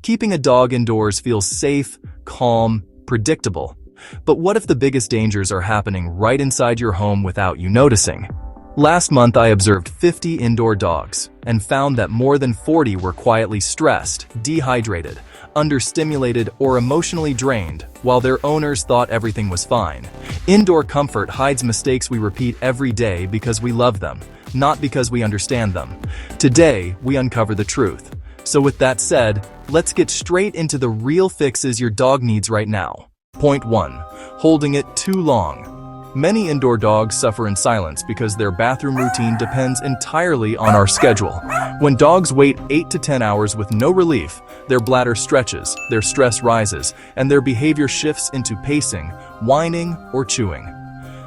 Keeping a dog indoors feels safe, calm, predictable. But what if the biggest dangers are happening right inside your home without you noticing? Last month I observed 50 indoor dogs and found that more than 40 were quietly stressed, dehydrated, understimulated, or emotionally drained, while their owners thought everything was fine. Indoor comfort hides mistakes we repeat every day because we love them, not because we understand them. Today, we uncover the truth. So with that said, let's get straight into the real fixes your dog needs right now. Point 1. Holding it too long. Many indoor dogs suffer in silence because their bathroom routine depends entirely on our schedule. When dogs wait 8 to 10 hours with no relief, their bladder stretches, their stress rises, and their behavior shifts into pacing, whining, or chewing.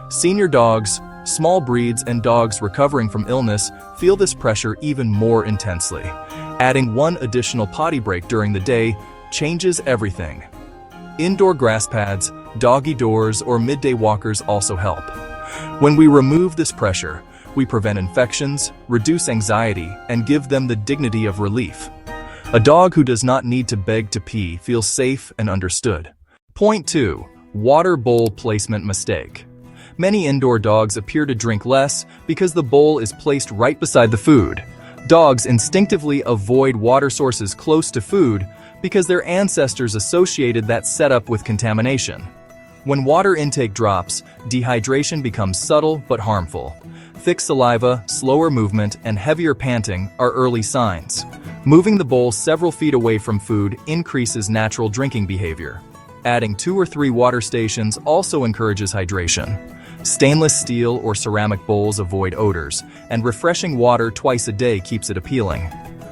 Senior dogs, small breeds, and dogs recovering from illness feel this pressure even more intensely. Adding one additional potty break during the day changes everything. Indoor grass pads, doggy doors, or midday walkers also help. When we remove this pressure, we prevent infections, reduce anxiety, and give them the dignity of relief. A dog who does not need to beg to pee feels safe and understood. Point 2. Water bowl placement mistake. Many indoor dogs appear to drink less because the bowl is placed right beside the food. Dogs instinctively avoid water sources close to food because their ancestors associated that setup with contamination. When water intake drops, dehydration becomes subtle but harmful. Thick saliva, slower movement, and heavier panting are early signs. Moving the bowl several feet away from food increases natural drinking behavior. Adding 2 or 3 water stations also encourages hydration. Stainless steel or ceramic bowls avoid odors, and refreshing water twice a day keeps it appealing.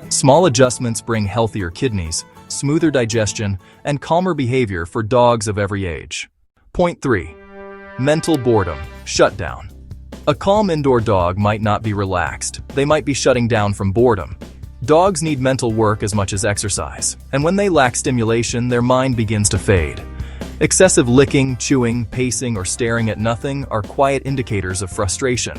Small adjustments bring healthier kidneys, smoother digestion, and calmer behavior for dogs of every age. Point 3. Mental boredom, shutdown. A calm indoor dog might not be relaxed. They might be shutting down from boredom. Dogs need mental work as much as exercise, and when they lack stimulation, their mind begins to fade. Excessive licking, chewing, pacing, or staring at nothing are quiet indicators of frustration.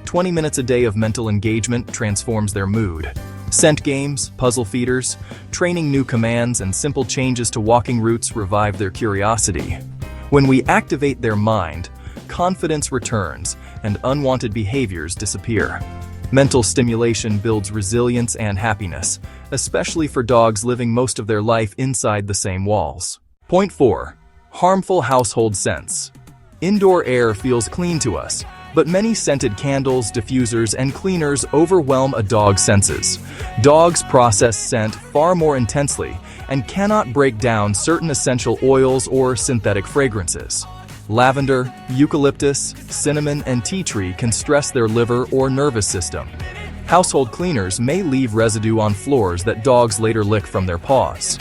20 minutes a day of mental engagement transforms their mood. Scent games, puzzle feeders, training new commands, and simple changes to walking routes revive their curiosity. When we activate their mind, confidence returns and unwanted behaviors disappear. Mental stimulation builds resilience and happiness, especially for dogs living most of their life inside the same walls. Point 4. Harmful household scents. Indoor air feels clean to us, but many scented candles, diffusers, and cleaners overwhelm a dog's senses. Dogs process scent far more intensely and cannot break down certain essential oils or synthetic fragrances. Lavender, eucalyptus, cinnamon, and tea tree can stress their liver or nervous system. Household cleaners may leave residue on floors that dogs later lick from their paws.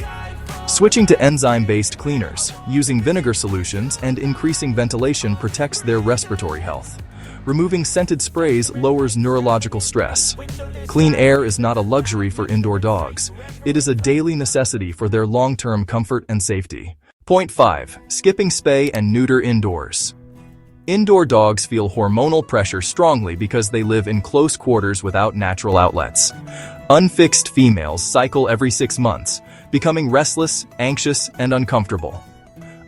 Switching to enzyme-based cleaners, using vinegar solutions, and increasing ventilation protects their respiratory health. Removing scented sprays lowers neurological stress. Clean air is not a luxury for indoor dogs. It is a daily necessity for their long-term comfort and safety. Point 5. Skipping spay and neuter indoors. Indoor dogs feel hormonal pressure strongly because they live in close quarters without natural outlets. Unfixed females cycle every 6 months, becoming restless, anxious, and uncomfortable.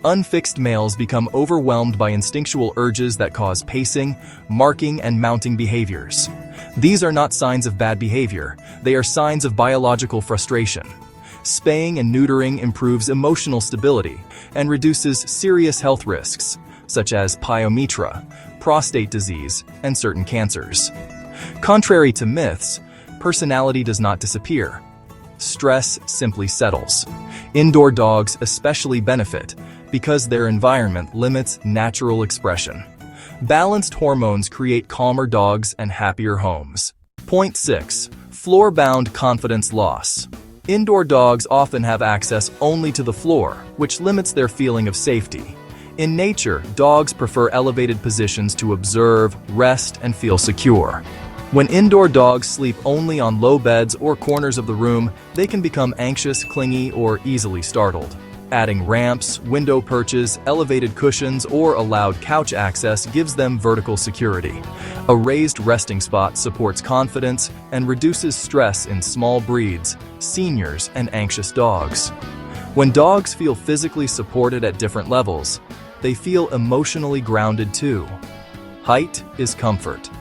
Unfixed males become overwhelmed by instinctual urges that cause pacing, marking, and mounting behaviors. These are not signs of bad behavior, they are signs of biological frustration. Spaying and neutering improves emotional stability and reduces serious health risks, such as pyometra, prostate disease, and certain cancers. Contrary to myths, personality does not disappear. Stress simply settles. Indoor dogs especially benefit because their environment limits natural expression. Balanced hormones create calmer dogs and happier homes. Point 6. Floor-bound confidence loss. Indoor dogs often have access only to the floor, which limits their feeling of safety. In nature, dogs prefer elevated positions to observe, rest, and feel secure. When indoor dogs sleep only on low beds or corners of the room, they can become anxious, clingy, or easily startled. Adding ramps, window perches, elevated cushions, or allowed couch access gives them vertical security. A raised resting spot supports confidence and reduces stress in small breeds, seniors, and anxious dogs. When dogs feel physically supported at different levels, they feel emotionally grounded too. Height is comfort.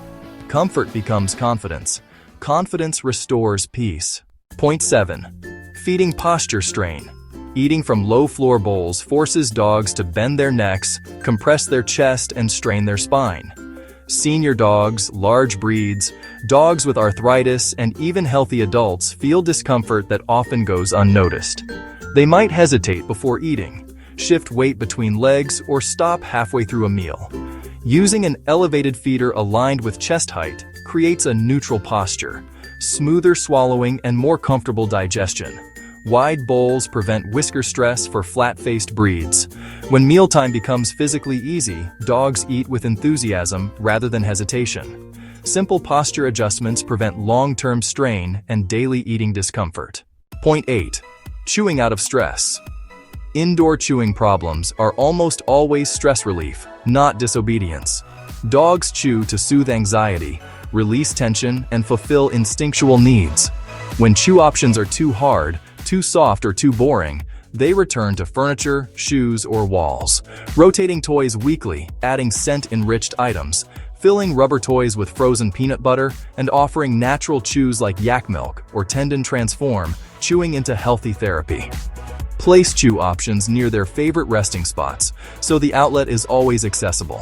Comfort becomes confidence. Confidence restores peace. Point 7. Feeding posture strain. Eating from low floor bowls forces dogs to bend their necks, compress their chest, and strain their spine. Senior dogs, large breeds, dogs with arthritis, and even healthy adults feel discomfort that often goes unnoticed. They might hesitate before eating, shift weight between legs, or stop halfway through a meal. Using an elevated feeder aligned with chest height creates a neutral posture, smoother swallowing, and more comfortable digestion. Wide bowls prevent whisker stress for flat-faced breeds. When mealtime becomes physically easy, dogs eat with enthusiasm rather than hesitation. Simple posture adjustments prevent long-term strain and daily eating discomfort. Point 8. Chewing out of stress. Indoor chewing problems are almost always stress relief, not disobedience. Dogs chew to soothe anxiety, release tension, and fulfill instinctual needs. When chew options are too hard, too soft, or too boring, they return to furniture, shoes, or walls. Rotating toys weekly, adding scent-enriched items, filling rubber toys with frozen peanut butter, and offering natural chews like yak milk or tendon transform chewing into healthy therapy. Place chew options near their favorite resting spots, so the outlet is always accessible.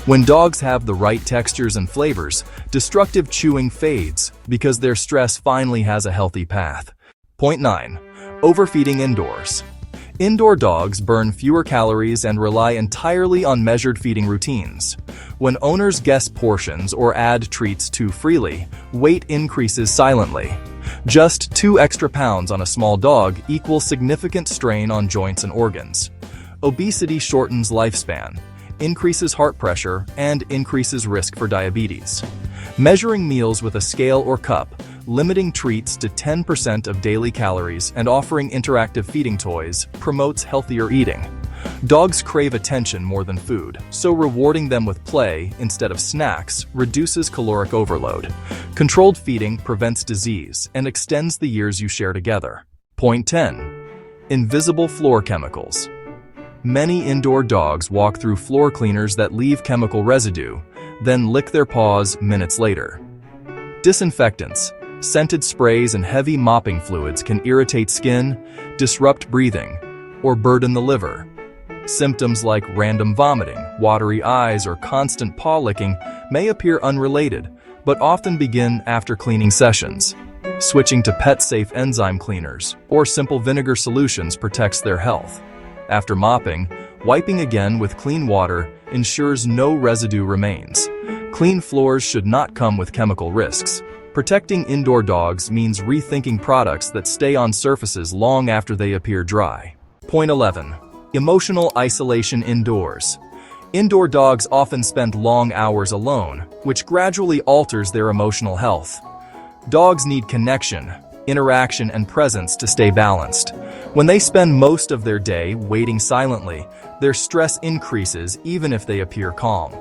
When dogs have the right textures and flavors, destructive chewing fades because their stress finally has a healthy path. Point 9. Overfeeding indoors. Indoor dogs burn fewer calories and rely entirely on measured feeding routines. When owners guess portions or add treats too freely, weight increases silently. Just 2 extra pounds on a small dog equals significant strain on joints and organs. Obesity shortens lifespan, increases heart pressure, and increases risk for diabetes. Measuring meals with a scale or cup, limiting treats to 10% of daily calories, and offering interactive feeding toys promotes healthier eating. Dogs crave attention more than food, so rewarding them with play instead of snacks reduces caloric overload. Controlled feeding prevents disease and extends the years you share together. Point 10. Invisible floor chemicals. Many indoor dogs walk through floor cleaners that leave chemical residue, then lick their paws minutes later. Disinfectants, scented sprays, and heavy mopping fluids can irritate skin, disrupt breathing, or burden the liver. Symptoms like random vomiting, watery eyes, or constant paw licking may appear unrelated, but often begin after cleaning sessions. Switching to pet-safe enzyme cleaners or simple vinegar solutions protects their health. After mopping, wiping again with clean water ensures no residue remains. Clean floors should not come with chemical risks. Protecting indoor dogs means rethinking products that stay on surfaces long after they appear dry. Point 11. Emotional isolation indoors. Indoor dogs often spend long hours alone, which gradually alters their emotional health. Dogs need connection, interaction, and presence to stay balanced. When they spend most of their day waiting silently, their stress increases even if they appear calm.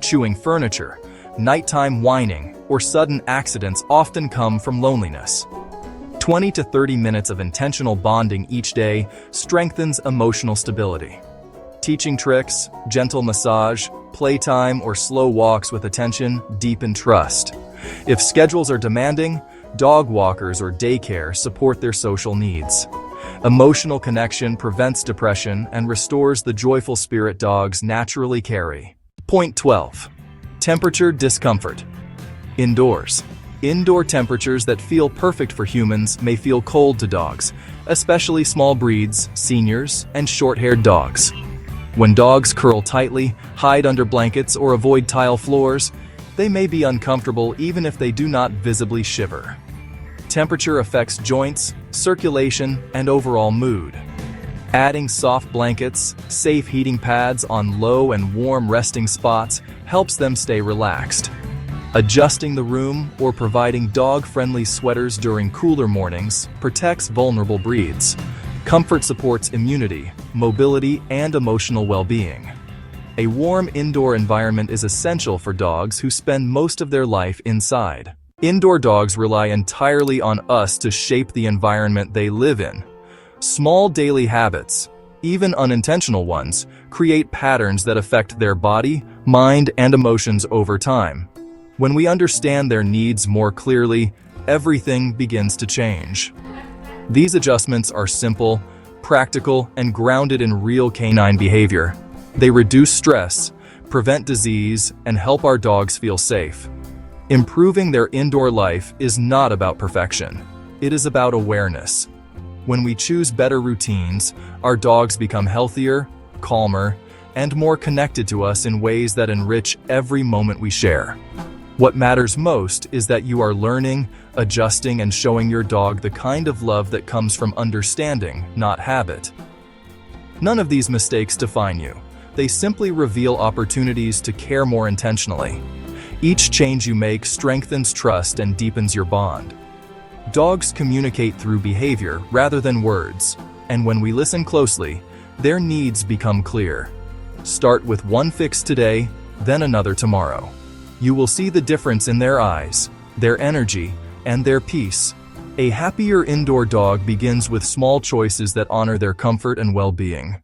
Chewing furniture, nighttime whining, or sudden accidents often come from loneliness. 20 to 30 minutes of intentional bonding each day strengthens emotional stability. Teaching tricks, gentle massage, playtime, or slow walks with attention deepen trust. If schedules are demanding, dog walkers or daycare support their social needs. Emotional connection prevents depression and restores the joyful spirit dogs naturally carry. Point 12. Temperature discomfort. Indoors. Indoor temperatures that feel perfect for humans may feel cold to dogs, especially small breeds, seniors, and short-haired dogs. When dogs curl tightly, hide under blankets, or avoid tile floors, they may be uncomfortable even if they do not visibly shiver. Temperature affects joints, circulation, and overall mood. Adding soft blankets, safe heating pads on low and warm resting spots helps them stay relaxed. Adjusting the room or providing dog-friendly sweaters during cooler mornings protects vulnerable breeds. Comfort supports immunity, mobility, and emotional well-being. A warm indoor environment is essential for dogs who spend most of their life inside. Indoor dogs rely entirely on us to shape the environment they live in. Small daily habits, even unintentional ones, create patterns that affect their body, mind, and emotions over time. When we understand their needs more clearly, everything begins to change. These adjustments are simple, practical, and grounded in real canine behavior. They reduce stress, prevent disease, and help our dogs feel safe. Improving their indoor life is not about perfection. It is about awareness. When we choose better routines, our dogs become healthier, calmer, and more connected to us in ways that enrich every moment we share. What matters most is that you are learning, adjusting, and showing your dog the kind of love that comes from understanding, not habit. None of these mistakes define you. They simply reveal opportunities to care more intentionally. Each change you make strengthens trust and deepens your bond. Dogs communicate through behavior rather than words, and when we listen closely, their needs become clear. Start with one fix today, then another tomorrow. You will see the difference in their eyes, their energy, and their peace. A happier indoor dog begins with small choices that honor their comfort and well-being.